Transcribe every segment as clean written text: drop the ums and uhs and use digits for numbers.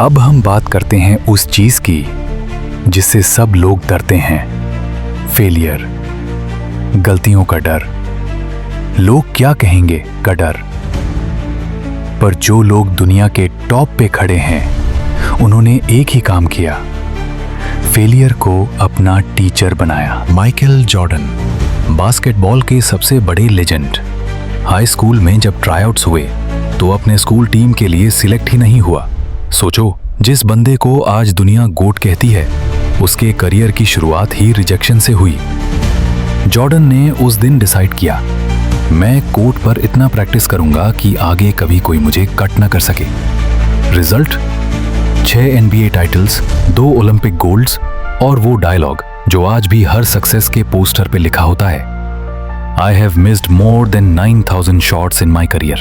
अब हम बात करते हैं उस चीज की जिससे सब लोग डरते हैं, फेलियर, गलतियों का डर, लोग क्या कहेंगे का डर। पर जो लोग दुनिया के टॉप पे खड़े हैं, उन्होंने एक ही काम किया, फेलियर को अपना टीचर बनाया। माइकल जॉर्डन, बास्केटबॉल के सबसे बड़े लेजेंड, हाई स्कूल में जब ट्राईआउट्स हुए तो अपने स्कूल टीम के लिए सिलेक्ट ही नहीं हुआ। सोचो, जिस बंदे को आज दुनिया गोट कहती है, उसके करियर की शुरुआत ही रिजेक्शन से हुई। जॉर्डन ने उस दिन डिसाइड किया, मैं कोर्ट पर इतना प्रैक्टिस करूंगा कि आगे कभी कोई मुझे कट ना कर सके। Result 6 NBA titles, 2 Olympic golds और वो डायलॉग जो आज भी हर सक्सेस के पोस्टर पे लिखा होता है, I have missed more than 9,000 shots in my career.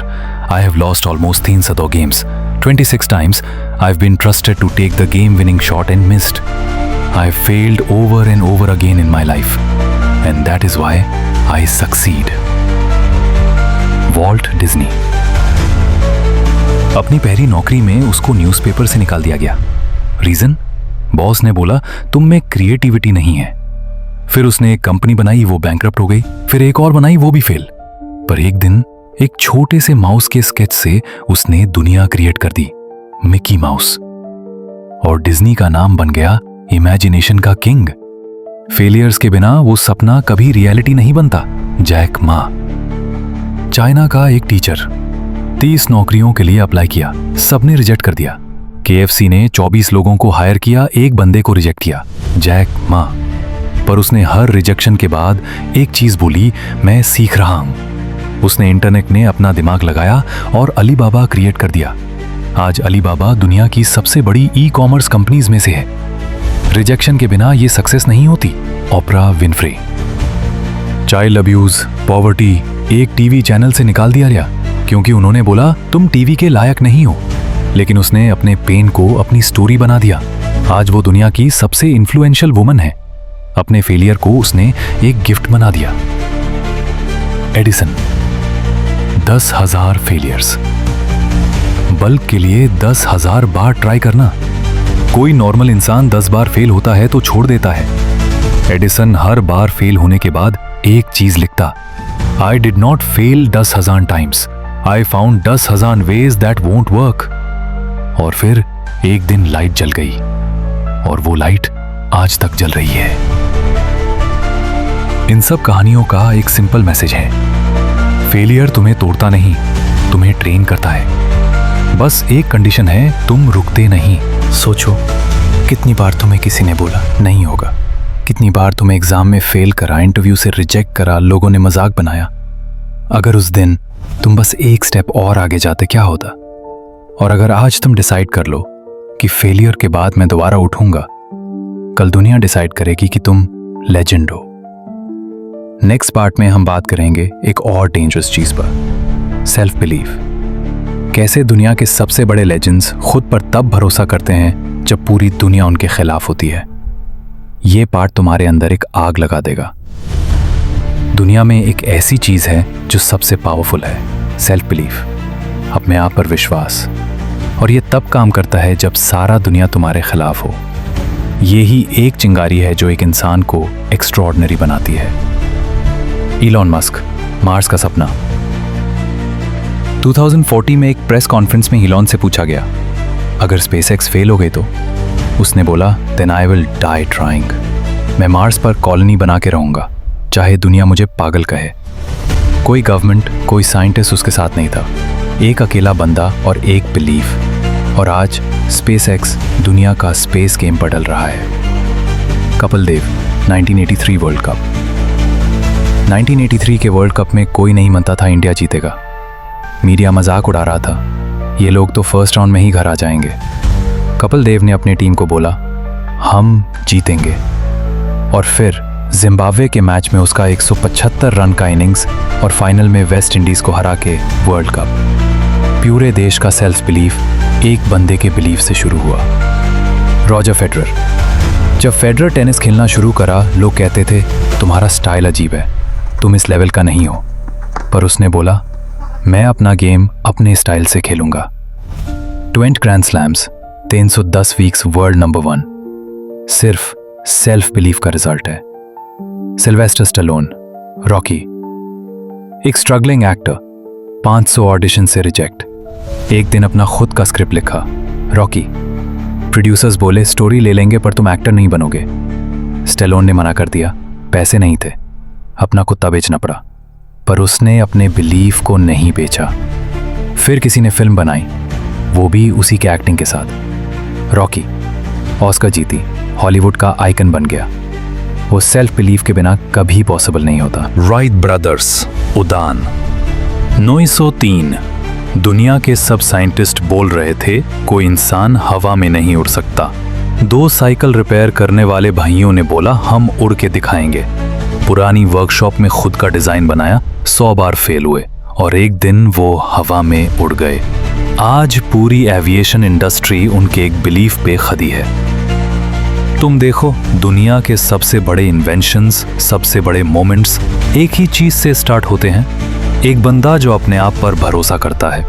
I have lost almost 300 games. 26 times I've been trusted to take the game-winning shot and missed. I have failed over and over again in my life. And that is why I succeed. Walt Disney. अपनी पहली नौकरी में उसको newspaper से निकाल दिया गया। Reason? Boss ने बोला तुम में क्रिएटिविटी नहीं है। फिर उसने एक कंपनी बनाई, वो बैंकरप्ट हो गई। फिर एक और बनाई, वो भी फेल। पर एक दिन एक छोटे से माउस के स्केच से उसने दुनिया क्रिएट कर दी, मिकी माउस। और डिज्नी का नाम बन गया इमेजिनेशन का किंग। फेलियर्स के बिना वो सपना कभी रियलिटी नहीं बनता। जैक मा, चाइना का एक टीचर, 30 नौकरियों के लिए अप्लाई किया, सबने रिजेक्ट कर दिया। KFC ने 24 लोगों को हायर किया, एक बंदे को रिजेक्ट किया, जैक मा। पर उसने हर रिजेक्शन के बाद एक चीज बोली, मैं सीख रहा हूं। उसने इंटरनेट ने अपना दिमाग लगाया और अलीबाबा क्रिएट कर दिया। आज अलीबाबा दुनिया की सबसे बड़ी ई-कॉमर्स कंपनीज में से है। रिजेक्शन के बिना ये सक्सेस नहीं होती। Oprah Winfrey. Child abuse, poverty, एक टीवी चैनल से निकाल दिया गया क्योंकि उन्होंने बोला तुम टीवी के लायक नहीं हो। लेकिन उसने अपने पेन को अपनी स्टोरी बना दिया। आज वो दुनिया की सबसे इन्फ्लुएंशियल वुमन है। अपने फेलियर को उसने एक गिफ्ट बना दिया। Edison, 10,000 failures. बल्ब के लिए 10,000 बार ट्राई करना। कोई नॉर्मल इंसान 10 बार फेल होता है तो छोड़ देता है। एडिसन हर बार फेल होने के बाद एक चीज लिखता, I did not fail 10,000 times. I found 10,000 ways that won't work. और फिर एक दिन लाइट जल गई और वो लाइट आज तक जल रही है। इन सब कहानियों का एक सिंपल मैसेज है, फेलियर तुम्हें तोड़ता नहीं, तुम्हें ट्रेन करता है। बस एक कंडीशन है, तुम रुकते नहीं। सोचो, कितनी बार तुम्हें किसी ने बोला नहीं होगा, कितनी बार तुम्हें एग्जाम में फेल करा, इंटरव्यू से रिजेक्ट करा, लोगों ने मजाक बनाया। अगर उस दिन तुम बस एक स्टेप और आगे जाते क्या होता? और अगर आज तुम डिसाइड कर लो कि फेलियर के बाद मैं दोबारा उठूंगा, कल दुनिया डिसाइड करेगी कि तुम लेजेंड हो। नेक्स्ट पार्ट में हम बात करेंगे एक और डेंजरस चीज पर, सेल्फ बिलीफ। कैसे दुनिया के सबसे बड़े लेजेंड्स खुद पर तब भरोसा करते हैं जब पूरी दुनिया उनके खिलाफ होती है। ये पार्ट तुम्हारे अंदर एक आग लगा देगा। दुनिया में एक ऐसी चीज है जो सबसे पावरफुल है, सेल्फ बिलीफ, अपने आप पर विश्वास। और ये तब काम करता है जब सारा दुनिया तुम्हारे खिलाफ हो। ये ही एक चिंगारी है जो एक इंसान को एक्स्ट्रॉर्डिनरी बनाती है। इलॉन मस्क, मार्स का सपना। 2040 में एक प्रेस कॉन्फ्रेंस में इलॉन से पूछा गया, अगर स्पेसएक्स फेल हो गई तो? उसने बोला, then I will die trying. मैं मार्स पर कॉलोनी बना के रहूंगा, चाहे दुनिया मुझे पागल कहे। कोई गवर्नमेंट, कोई साइंटिस्ट उसके साथ नहीं था, एक अकेला बंदा और एक बिलीफ। और आज स्पेसएक्स दुनिया का स्पेस गेम पर डल रहा है। Kapil Dev, 1983 world cup. 1983 के वर्ल्ड कप में कोई नहीं मानता था इंडिया जीतेगा। मीडिया मजाक उड़ा रहा था, ये लोग तो फर्स्ट राउंड में ही घर आ जाएंगे। कपिल देव ने अपनी टीम को बोला, हम जीतेंगे। और फिर जिम्बाब्वे के मैच में उसका 175 रन का इनिंग्स और फाइनल में वेस्ट इंडीज को हरा के वर्ल्ड कप। पूरे देश का सेल्फ बिलीफ एक बंदे के बिलीफ से शुरू हुआ, रॉजर फेडरर। जब फेडरर टेनिस खेलना शुरू करा, लोग कहते थे तुम्हारा स्टाइल अजीब है, तुम इस लेवल का नहीं हो। पर उसने बोला, मैं अपना गेम अपने स्टाइल से खेलूंगा। 20 grand slams, 310 weeks world number 1 सिर्फ सेल्फ बिलीफ का रिजल्ट है। सिल्वेस्टर स्टैलोन, रॉकी, एक स्ट्रगलिंग एक्टर, 500 ऑडिशन से रिजेक्ट। एक दिन अपना खुद का स्क्रिप्ट लिखा, रॉकी। प्रोड्यूसर्स बोले स्टोरी ले लेंगे पर तुम एक्टर नहीं बनोगे। स्टैलोन ने मना कर दिया, पैसे नहीं थे, अपना कुत्ता बेचना पड़ा। पर उसने अपने बिलीफ को नहीं बेचा। फिर किसी ने फिल्म बनाई, वो भी उसी के एक्टिंग के साथ। रॉकी ऑस्कर जीती, हॉलीवुड का आइकन बन गया। वो सेल्फ बिलीफ के बिना कभी पॉसिबल नहीं होता। राइट ब्रदर्स, उड़ान 903। दुनिया के सब साइंटिस्ट बोल रहे थे कोई इंसान हवा में नहीं उड़ सकता। 2 साइकिल रिपेयर करने वाले भाइयों ने बोला हम उड़ के दिखाएंगे। पुरानी वर्कशॉप में खुद का डिजाइन बनाया, 100 बार फेल हुए और एक दिन वो हवा में उड़ गए। आज पूरी एविएशन इंडस्ट्री उनके एक बिलीफ पे खड़ी है। तुम देखो, दुनिया के सबसे बड़े इन्वेंशंस, सबसे बड़े मोमेंट्स एक ही चीज से स्टार्ट होते हैं। एक बंदा जो अपने आप पर भरोसा करता है।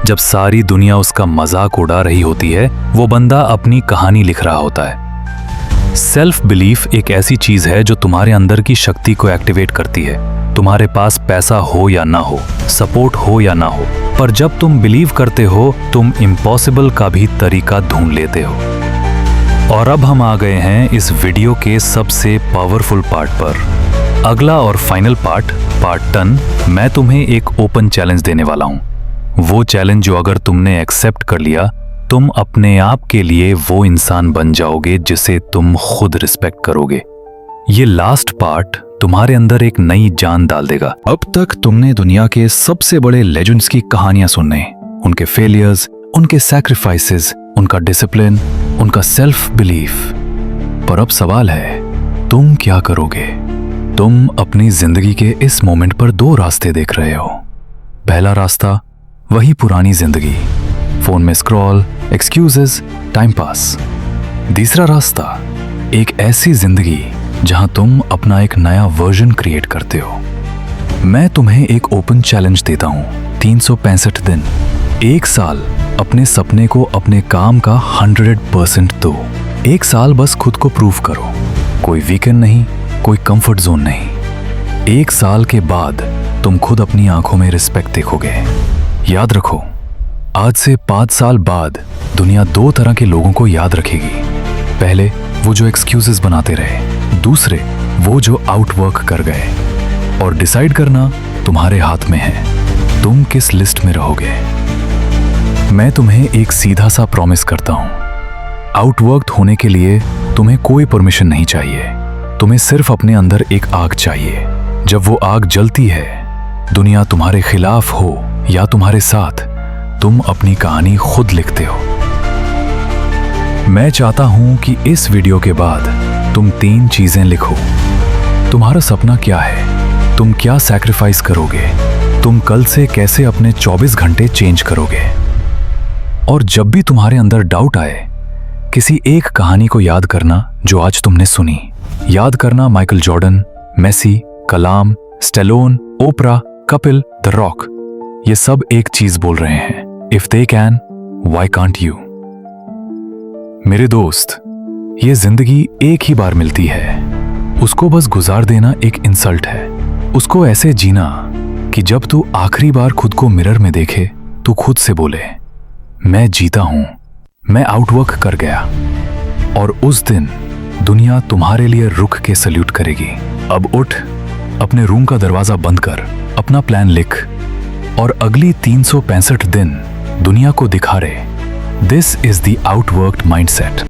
जब सारी दुनिया उसका मजाक उड़ा रही होती है, वो बंदा अपनी कहानी लिख रहा होता है। सेल्फ बिलीफ एक ऐसी चीज है जो तुम्हारे अंदर की शक्ति को एक्टिवेट करती है। तुम्हारे पास पैसा हो या ना हो, सपोर्ट हो या ना हो, पर जब तुम बिलीव करते हो, तुम इम्पॉसिबल का भी तरीका ढूंढ लेते हो। और अब हम आ गए हैं इस वीडियो के सबसे पावरफुल पार्ट पर। अगला और फाइनल पार्ट 10, मैं तुम्हें एक ओपन चैलेंज देने वाला हूं। वो चैलेंज जो अगर तुमने एक्सेप्ट कर लिया, तुम अपने आप के लिए वो इंसान बन जाओगे जिसे तुम खुद रिस्पेक्ट करोगे। ये लास्ट पार्ट तुम्हारे अंदर एक नई जान डाल देगा। अब तक तुमने दुनिया के सबसे बड़े लेजेंड्स की कहानियां सुनने, उनके फेलियर्स, उनके सैक्रिफाइसेस, उनका डिसिप्लिन, उनका सेल्फ बिलीफ। पर अब सवाल है, तुम क्या करोगे? तुम अपनी जिंदगी के इस मोमेंट पर 2 रास्ते देख रहे हो। पहला रास्ता वही पुरानी जिंदगी, फोन में स्क्रॉल, एक्सक्यूजेस, टाइम पास। दूसरा रास्ता एक ऐसी जिंदगी जहां तुम अपना एक नया वर्जन क्रिएट करते हो। मैं तुम्हें एक ओपन चैलेंज देता हूं, 365 दिन, 1 साल अपने सपने को, अपने काम का 100% दो। 1 साल बस खुद को प्रूव करो। कोई वीकेंड नहीं, कोई कंफर्ट जोन नहीं। 1 साल के बाद तुम खुद अपनी आंखों में रिस्पेक्ट देखोगे। याद रखो, आज से 5 साल बाद दुनिया 2 तरह के लोगों को याद रखेगी। पहले वो जो एक्सक्यूजेस बनाते रहे, दूसरे वो जो आउटवर्क कर गए। और डिसाइड करना तुम्हारे हाथ में है, तुम किस लिस्ट में रहोगे। मैं तुम्हें एक सीधा सा प्रॉमिस करता हूं, आउटवर्क्ड होने के लिए तुम्हें कोई परमिशन नहीं चाहिए। तुम्हें सिर्फ अपने अंदर एक आग चाहिए। जब वो आग जलती है, दुनिया तुम्हारे खिलाफ हो या तुम्हारे साथ, तुम अपनी कहानी खुद लिखते हो। मैं चाहता हूं कि इस वीडियो के बाद तुम 3 चीजें लिखो। तुम्हारा सपना क्या है? तुम क्या सैक्रिफाइस करोगे? तुम कल से कैसे अपने 24 घंटे चेंज करोगे? और जब भी तुम्हारे अंदर डाउट आए, किसी एक कहानी को याद करना जो आज तुमने सुनी। याद करना Michael Jordan, Messi, Kalam, Stallone, Oprah, Kapil, the Rock. ये सब एक चीज बोल रहे हैं, if they can, why can't you? मेरे दोस्त, ये जिंदगी एक ही बार मिलती है। उसको बस गुजार देना एक इंसल्ट है। उसको ऐसे जीना कि जब तू आखिरी बार खुद को मिरर में देखे, तू खुद से बोले, मैं जीता हूं, मैं आउटवर्क कर गया। और उस दिन दुनिया तुम्हारे लिए रुक के सल्यूट करेगी। अब उठ, अपने रूम का दरवाजा बंद कर, अपना प्लान लिख और अगली 365 दिन दुनिया को दिखा रहे, दिस इज द आउटवर्क्ड माइंडसेट।